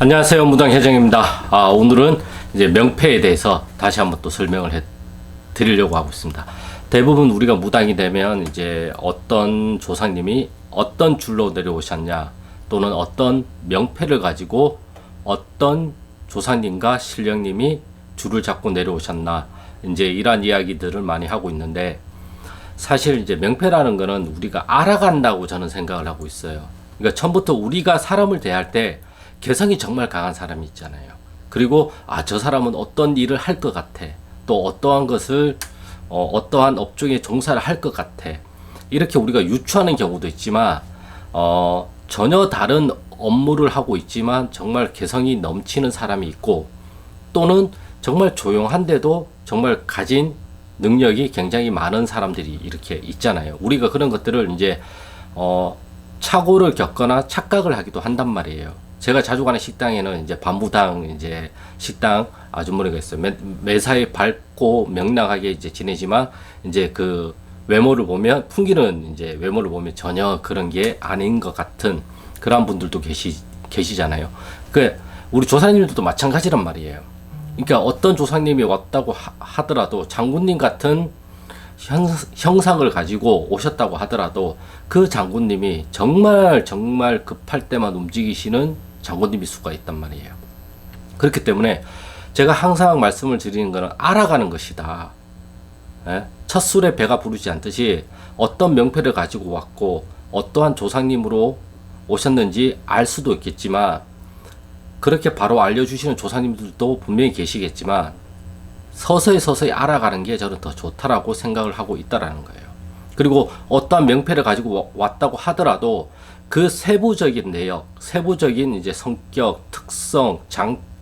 안녕하세요. 무당회장입니다. 오늘은 이제 명패에 대해서 다시 한번 또 설명을 해 드리려고 하고 있습니다. 대부분 우리가 무당이 되면 이제 어떤 조상님이 어떤 줄로 내려오셨냐, 또는 어떤 명패를 가지고 어떤 조상님과 신령님이 줄을 잡고 내려오셨나, 이제 이러한 이야기들을 많이 하고 있는데, 사실 이제 명패라는 거는 우리가 알아간다고 저는 생각을 하고 있어요. 그러니까 처음부터 우리가 사람을 대할 때 개성이 정말 강한 사람이 있잖아요. 그리고 저 사람은 어떤 일을 할 것 같아. 또 어떠한 것을 어떠한 업종에 종사를 할 것 같아. 이렇게 우리가 유추하는 경우도 있지만 전혀 다른 업무를 하고 있지만 정말 개성이 넘치는 사람이 있고, 또는 정말 조용한데도 정말 가진 능력이 굉장히 많은 사람들이 이렇게 있잖아요. 우리가 그런 것들을 이제 착오를 겪거나 착각을 하기도 한단 말이에요. 제가 자주 가는 식당에는 이제 반무당 이제 식당 아주머니가 있어요. 매사에 밝고 명랑하게 이제 지내지만, 이제 그 외모를 보면, 풍기는 이제 외모를 보면 전혀 그런 게 아닌 것 같은 그런 분들도 계시잖아요. 그 우리 조상님들도 마찬가지란 말이에요. 그러니까 어떤 조상님이 왔다고 하더라도, 장군님 같은 형상을 가지고 오셨다고 하더라도, 그 장군님이 정말 급할 때만 움직이시는 장군님일 수가 있단 말이에요. 그렇기 때문에 제가 항상 말씀을 드리는 것은 알아가는 것이다. 첫 술에 배가 부르지 않듯이 어떤 명패를 가지고 왔고 어떠한 조상님으로 오셨는지 알 수도 있겠지만, 그렇게 바로 알려주시는 조상님들도 분명히 계시겠지만, 서서히 알아가는 게 저는 더 좋다라고 생각을 하고 있다라는 거예요. 그리고 어떠한 명패를 가지고 왔다고 하더라도 그 세부적인 내역, 세부적인 이제 성격, 특성,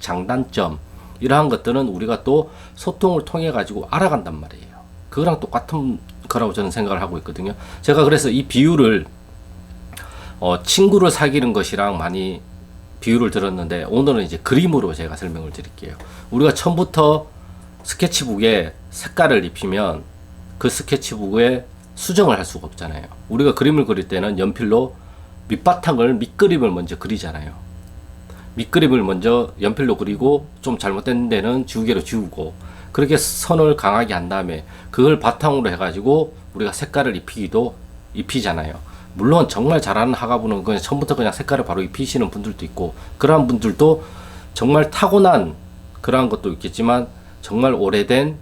장단점, 이러한 것들은 우리가 또 소통을 통해 가지고 알아간단 말이에요. 그거랑 똑같은 거라고 저는 생각을 하고 있거든요. 제가 그래서 이 비유를 친구를 사귀는 것이랑 많이 비유를 들었는데, 오늘은 이제 그림으로 제가 설명을 드릴게요. 우리가 처음부터 스케치북에 색깔을 입히면 그 스케치북에 수정을 할 수가 없잖아요. 우리가 그림을 그릴 때는 연필로 밑그림을 먼저 그리잖아요. 밑그림을 먼저 연필로 그리고 좀 잘못된 데는 지우개로 지우고, 그렇게 선을 강하게 한 다음에 그걸 바탕으로 해가지고 우리가 색깔을 입히잖아요. 물론 정말 잘하는 학아분은 그냥 처음부터 그냥 색깔을 바로 입히시는 분들도 있고, 그러한 분들도 정말 타고난 그러한 것도 있겠지만, 정말 오래된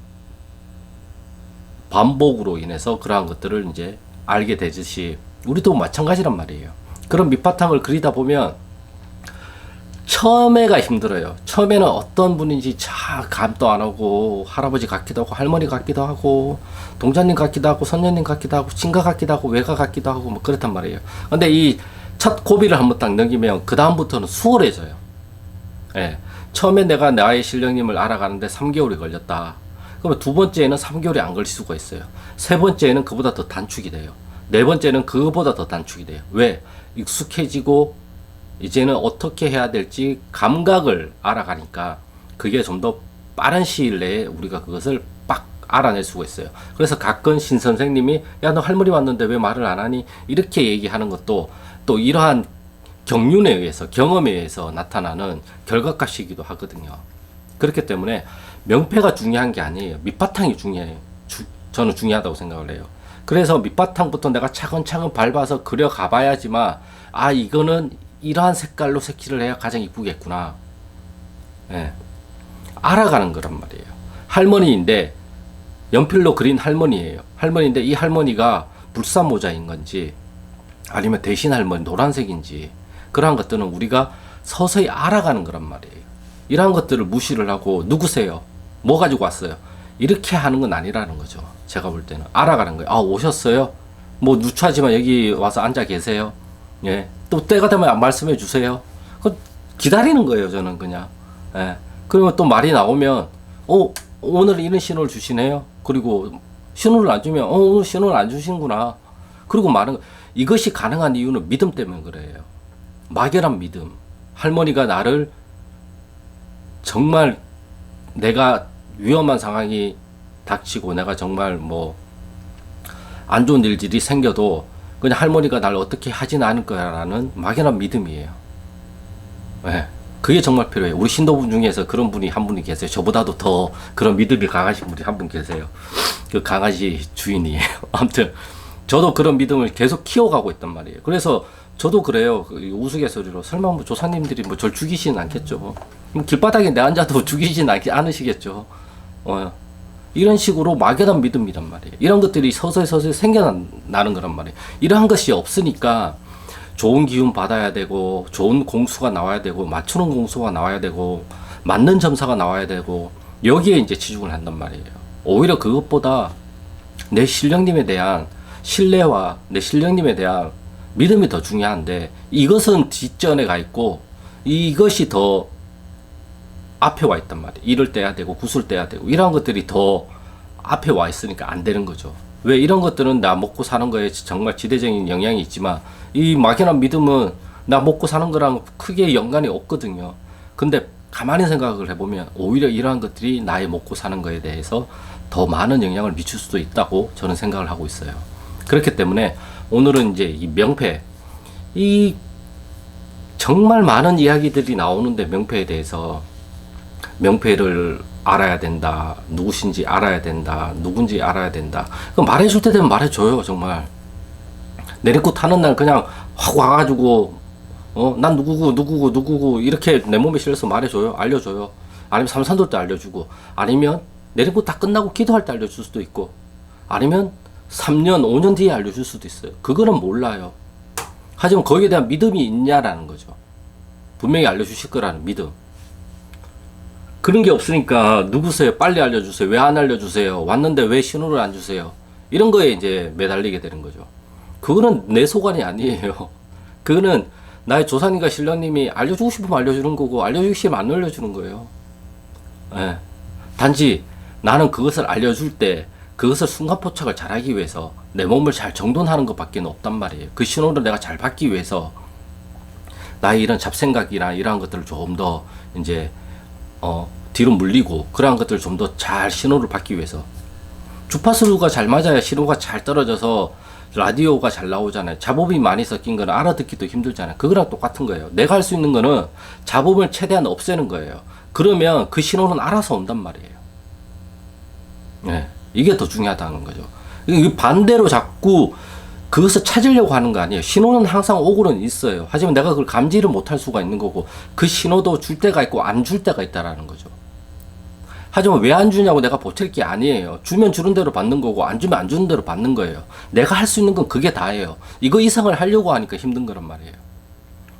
반복으로 인해서 그러한 것들을 이제 알게 되듯이 우리도 마찬가지란 말이에요. 그런 밑바탕을 그리다 보면 처음에가 힘들어요. 처음에는 어떤 분인지 잘 감도 안 하고, 할아버지 같기도 하고, 할머니 같기도 하고, 동자님 같기도 하고, 선녀님 같기도 하고, 친가 같기도 하고, 외가 같기도 하고, 뭐 그렇단 말이에요. 근데 이 첫 고비를 한번 딱 넘기면 그 다음부터는 수월해져요. 예. 처음에 내가 나의 신령님을 알아가는데 3개월이 걸렸다. 그러면 두 번째에는 3개월이 안 걸릴 수가 있어요. 세 번째에는 그보다 더 단축이 돼요. 네 번째는 그거보다 더 단축이 돼요. 왜? 익숙해지고 이제는 어떻게 해야 될지 감각을 알아가니까 그게 좀 더 빠른 시일 내에 우리가 그것을 빡 알아낼 수가 있어요. 그래서 가끔 신 선생님이 야, 너 할머니 왔는데 왜 말을 안 하니? 이렇게 얘기하는 것도 또 이러한 경륜에 의해서, 경험에 의해서 나타나는 결과값이기도 하거든요. 그렇기 때문에 명패가 중요한 게 아니에요. 밑바탕이 중요해요. 저는 중요하다고 생각을 해요. 그래서 밑바탕부터 내가 차근차근 밟아서 그려가 봐야지만, 이거는 이러한 색깔로 색칠을 해야 가장 이쁘겠구나. 예. 알아가는 거란 말이에요. 할머니인데, 연필로 그린 할머니예요. 할머니인데 이 할머니가 불사 모자인 건지, 아니면 대신 할머니 노란색인지, 그러한 것들은 우리가 서서히 알아가는 거란 말이에요. 이러한 것들을 무시를 하고, 누구세요? 뭐 가지고 왔어요? 이렇게 하는 건 아니라는 거죠. 제가 볼 때는 알아가는 거예요. 오셨어요? 뭐 누추하지만 여기 와서 앉아 계세요. 예. 또 때가 되면 말씀해 주세요. 기다리는 거예요, 저는 그냥. 예. 그러면 또 말이 나오면, 오늘 이런 신호를 주시네요. 그리고 신호를 안 주면, 오늘 신호를 안 주시는구나. 그리고 말은, 이것이 가능한 이유는 믿음 때문에 그래요. 막연한 믿음. 할머니가 나를 정말 내가 위험한 상황이 닥치고, 내가 정말 뭐 안 좋은 일들이 생겨도 그냥 할머니가 날 어떻게 하진 않을 거야라는 막연한 믿음이에요. 네. 그게 정말 필요해요. 우리 신도분 중에서 그런 분이 한 분이 계세요. 저보다도 더 그런 믿음이 강하신 분이 한 분 계세요. 그 강아지 주인이에요. 아무튼 저도 그런 믿음을 계속 키워가고 있단 말이에요. 그래서 저도 그래요. 그 우스갯소리로 설마 뭐 조사님들이 뭐 절 죽이시진 않겠죠. 길바닥에 내 앉아도 죽이진 않으시겠죠. 이런 식으로 막연한 믿음이란 말이에요. 이런 것들이 서서히 생겨나는 거란 말이에요. 이러한 것이 없으니까 좋은 기운 받아야 되고, 좋은 공수가 나와야 되고, 맞추는 공수가 나와야 되고, 맞는 점사가 나와야 되고, 여기에 이제 치중을 한단 말이에요. 오히려 그것보다 내 신령님에 대한 신뢰와 내 신령님에 대한 믿음이 더 중요한데, 이것은 뒷전에 가 있고, 이것이 더 앞에 와 있단 말이에요. 이를 떼야 되고, 구슬 떼야 되고, 이런 것들이 더 앞에 와 있으니까 안 되는 거죠. 왜 이런 것들은 나 먹고 사는 거에 정말 지대적인 영향이 있지만, 이 막연한 믿음은 나 먹고 사는 거랑 크게 연관이 없거든요. 근데 가만히 생각을 해보면 오히려 이러한 것들이 나의 먹고 사는 거에 대해서 더 많은 영향을 미칠 수도 있다고 저는 생각을 하고 있어요. 그렇기 때문에 오늘은 이제 이 명패, 이 정말 많은 이야기들이 나오는데 명패에 대해서 명패를 알아야 된다, 누구신지 알아야 된다, 누군지 알아야 된다. 그 말해줄 때 되면 말해줘요. 정말 내리고 타는 날 그냥 확 와가지고 난 누구고 이렇게 내 몸에 실려서 말해줘요. 알려줘요. 아니면 삼산돌 때 알려주고, 아니면 내리고 다 끝나고 기도할 때 알려줄 수도 있고, 아니면 3년 5년 뒤에 알려줄 수도 있어요. 그거는 몰라요. 하지만 거기에 대한 믿음이 있냐라는 거죠. 분명히 알려주실 거라는 믿음. 그런 게 없으니까 누구세요? 빨리 알려주세요. 왜 안 알려주세요? 왔는데 왜 신호를 안 주세요? 이런 거에 이제 매달리게 되는 거죠. 그거는 내 소관이 아니에요. 그거는 나의 조상님과 신령님이 알려주고 싶으면 알려주는 거고, 알려주기 싫으면 안 알려주는 거예요. 예. 단지 나는 그것을 알려줄 때 그것을 순간포착을 잘하기 위해서 내 몸을 잘 정돈하는 것밖에 없단 말이에요. 그 신호를 내가 잘 받기 위해서 나의 이런 잡생각이나 이러한 것들을 조금 더 이제 뒤로 물리고, 그러한 것들을 좀 더 잘 신호를 받기 위해서 주파수가 잘 맞아야 신호가 잘 떨어져서 라디오가 잘 나오잖아요. 잡음이 많이 섞인 거는 알아듣기도 힘들잖아요. 그거랑 똑같은 거예요. 내가 할 수 있는 거는 잡음을 최대한 없애는 거예요. 그러면 그 신호는 알아서 온단 말이에요. 네, 이게 더 중요하다는 거죠. 반대로 자꾸 그것을 찾으려고 하는 거 아니에요. 신호는 항상 오고는 있어요. 하지만 내가 그걸 감지를 못할 수가 있는 거고, 그 신호도 줄 때가 있고 안 줄 때가 있다라는 거죠. 하지만 왜 안 주냐고 내가 보탤 게 아니에요. 주면 주는 대로 받는 거고, 안 주면 안 주는 대로 받는 거예요. 내가 할 수 있는 건 그게 다예요. 이거 이상을 하려고 하니까 힘든 거란 말이에요.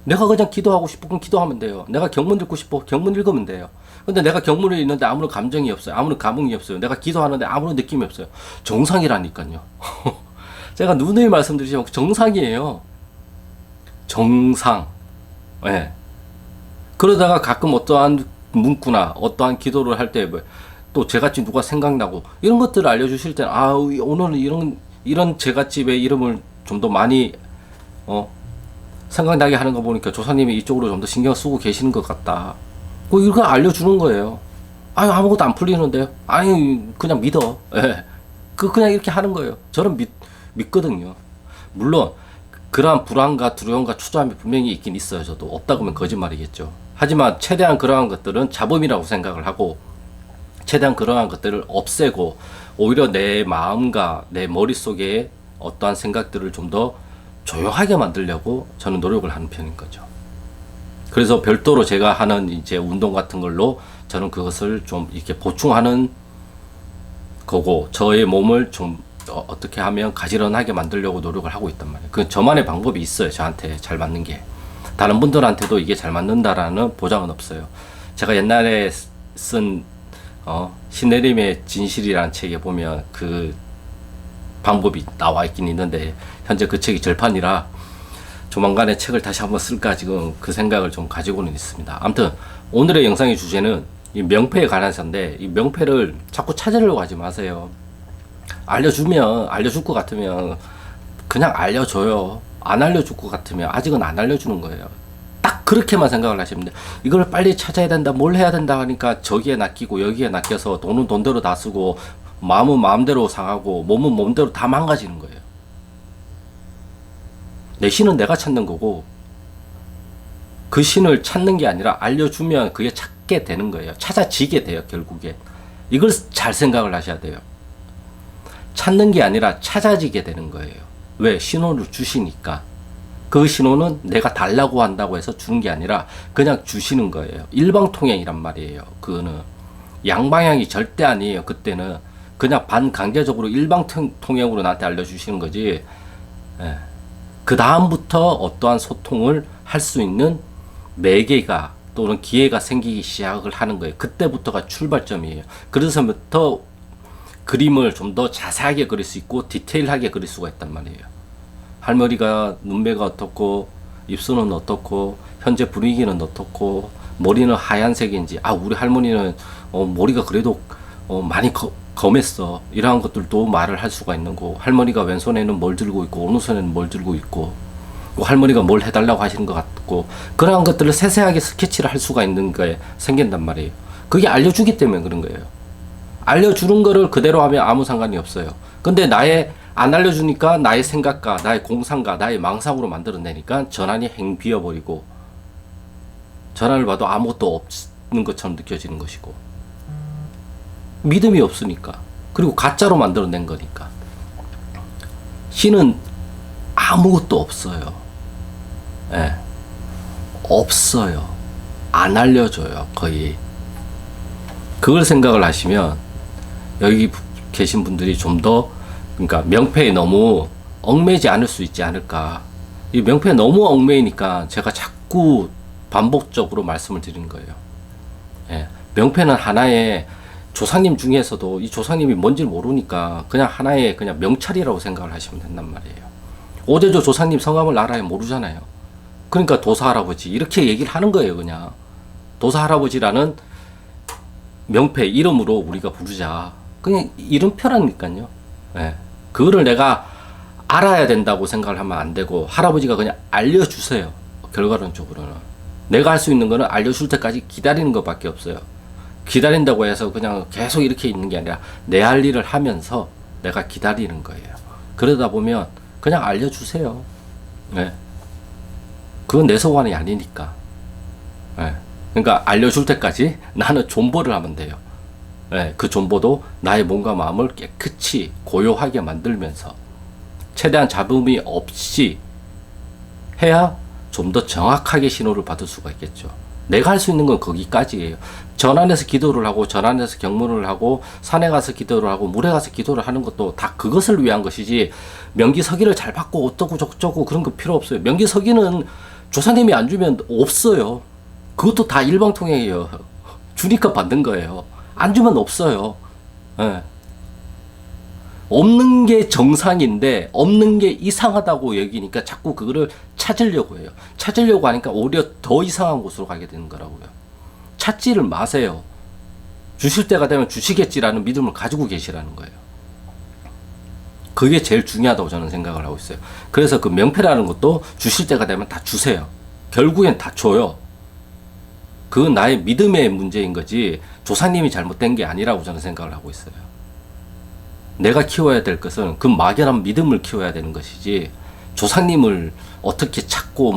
내가 그냥 기도하고 싶으면 기도하면 돼요. 내가 경문 읽고 싶어 경문 읽으면 돼요. 근데 내가 경문을 읽는데 아무런 감정이 없어요. 아무런 감흥이 없어요. 내가 기도하는데 아무런 느낌이 없어요. 정상이라니까요. 제가 누누이 말씀드리지만 정상이에요. 정상. 예. 네. 그러다가 가끔 어떠한 문구나 어떠한 기도를 할 때 또 제갓집 누가 생각나고 이런 것들을 알려주실 때는, 오늘은 이런 제갓집의 이름을 좀 더 많이 생각나게 하는 거 보니까 조사님이 이쪽으로 좀 더 신경 쓰고 계시는 것 같다. 이거 알려주는 거예요. 아무것도 안 풀리는데요. 그냥 믿어. 예. 그냥 이렇게 하는 거예요. 저는 믿거든요. 물론 그러한 불안과 두려움과 추조함이 분명히 있긴 있어요. 저도 없다고 하면 거짓말이겠죠. 하지만 최대한 그러한 것들은 잡음이라고 생각을 하고, 최대한 그러한 것들을 없애고, 오히려 내 마음과 내 머릿속에 어떠한 생각들을 좀 더 조용하게 만들려고 저는 노력을 하는 편인 거죠. 그래서 별도로 제가 하는 이제 운동 같은 걸로 저는 그것을 좀 이렇게 보충하는 거고, 저의 몸을 좀 어떻게 하면 가지런하게 만들려고 노력을 하고 있단 말이에요. 그 저만의 방법이 있어요. 저한테 잘 맞는 게. 다른 분들한테도 이게 잘 맞는다라는 보장은 없어요. 제가 옛날에 쓴 신내림의 진실이라는 책에 보면 그 방법이 나와 있긴 있는데, 현재 그 책이 절판이라 조만간에 책을 다시 한번 쓸까 지금 그 생각을 좀 가지고는 있습니다. 아무튼 오늘의 영상의 주제는 이 명패에 관해서인데, 이 명패를 자꾸 찾으려고 하지 마세요. 알려줄 것 같으면 그냥 알려줘요. 안 알려줄 것 같으면 아직은 안 알려주는 거예요. 딱 그렇게만 생각을 하시면 돼요. 이걸 빨리 찾아야 된다, 뭘 해야 된다 하니까 저기에 낚이고 여기에 낚여서 돈은 돈대로 다 쓰고, 마음은 마음대로 상하고, 몸은 몸대로 다 망가지는 거예요. 내 신은 내가 찾는 거고, 그 신을 찾는 게 아니라 알려주면 그게 찾게 되는 거예요. 찾아지게 돼요, 결국에. 이걸 잘 생각을 하셔야 돼요. 찾는 게 아니라 찾아지게 되는 거예요. 왜? 신호를 주시니까. 그 신호는 내가 달라고 한다고 해서 주는 게 아니라 그냥 주시는 거예요. 일방통행이란 말이에요. 그거는 양방향이 절대 아니에요. 그때는 그냥 반강제적으로 일방통행으로 나한테 알려주시는 거지. 예. 그 다음부터 어떠한 소통을 할 수 있는 매개가 또는 기회가 생기기 시작을 하는 거예요. 그때부터가 출발점이에요. 그래서부터 그림을 좀 더 자세하게 그릴 수 있고 디테일하게 그릴 수가 있단 말이에요. 할머니가 눈매가 어떻고 입술은 어떻고 현재 분위기는 어떻고 머리는 하얀색인지 우리 할머니는 머리가 그래도 많이 검했어. 이러한 것들도 말을 할 수가 있는 거고 할머니가 왼손에는 뭘 들고 있고 오른손에는 뭘 들고 있고 할머니가 뭘 해달라고 하시는 것 같고 그러한 것들을 세세하게 스케치를 할 수가 있는 게 생긴단 말이에요. 그게 알려주기 때문에 그런 거예요. 알려주는 거를 그대로 하면 아무 상관이 없어요. 근데 안 알려주니까 나의 생각과 나의 공상과 나의 망상으로 만들어내니까 전환이 행 비어버리고 전환을 봐도 아무것도 없는 것처럼 느껴지는 것이고 믿음이 없으니까 그리고 가짜로 만들어낸 거니까 신은 아무것도 없어요. 예. 없어요. 안 알려줘요. 거의. 그걸 생각을 하시면 여기 계신 분들이 좀 더 그러니까 명패에 너무 얽매이지 않을 수 있지 않을까. 이 명패에 너무 얽매이니까 제가 자꾸 반복적으로 말씀을 드리는 거예요. 예. 명패는 하나의 조상님 중에서도 이 조상님이 뭔지 모르니까 그냥 하나의 그냥 명찰이라고 생각을 하시면 된단 말이에요. 오대조 조상님 성함을 알아야 모르잖아요. 그러니까 도사할아버지 이렇게 얘기를 하는 거예요. 그냥 도사할아버지라는 명패 이름으로 우리가 부르자. 그냥 이름표라니까요. 예. 그거를 내가 알아야 된다고 생각을 하면 안 되고 할아버지가 그냥 알려주세요. 결과론적으로는 내가 할 수 있는 거는 알려줄 때까지 기다리는 것밖에 없어요. 기다린다고 해서 그냥 계속 이렇게 있는 게 아니라 내 할 일을 하면서 내가 기다리는 거예요. 그러다 보면 그냥 알려주세요. 네. 그건 내 소관이 아니니까. 네. 그러니까 알려줄 때까지 나는 존버를 하면 돼요. 네. 그 존버도 나의 몸과 마음을 깨끗이 고요하게 만들면서 최대한 잡음이 없이 해야 좀 더 정확하게 신호를 받을 수가 있겠죠. 내가 할 수 있는 건 거기까지예요. 전안에서 기도를 하고 전안에서 경문을 하고 산에 가서 기도를 하고 물에 가서 기도를 하는 것도 다 그것을 위한 것이지 명기서기를 잘 받고 어쩌고 저쩌고 그런 거 필요 없어요. 명기서기는 조사님이 안 주면 없어요. 그것도 다 일방통행이에요. 주니까 받는 거예요. 안 주면 없어요. 예. 없는 게 정상인데 없는 게 이상하다고 여기니까 자꾸 그거를 찾으려고 해요. 찾으려고 하니까 오히려 더 이상한 곳으로 가게 되는 거라고요. 찾지를 마세요. 주실 때가 되면 주시겠지라는 믿음을 가지고 계시라는 거예요. 그게 제일 중요하다고 저는 생각을 하고 있어요. 그래서 그 명패라는 것도 주실 때가 되면 다 주세요. 결국엔 다 줘요. 그건 나의 믿음의 문제인 거지 조상님이 잘못된 게 아니라고 저는 생각을 하고 있어요. 내가 키워야 될 것은 그 막연한 믿음을 키워야 되는 것이지 조상님을 어떻게 찾고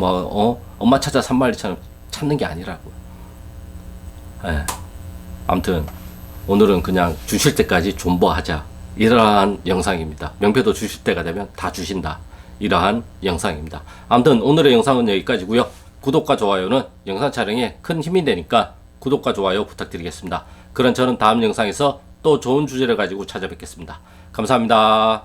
엄마 찾아 산말리처럼 찾는 게 아니라고. 예. 아무튼 오늘은 그냥 주실 때까지 존버하자 이러한 영상입니다. 명패도 주실 때가 되면 다 주신다 이러한 영상입니다. 아무튼 오늘의 영상은 여기까지고요. 구독과 좋아요는 영상 촬영에 큰 힘이 되니까 구독과 좋아요 부탁드리겠습니다. 그럼 저는 다음 영상에서 또 좋은 주제를 가지고 찾아뵙겠습니다. 감사합니다.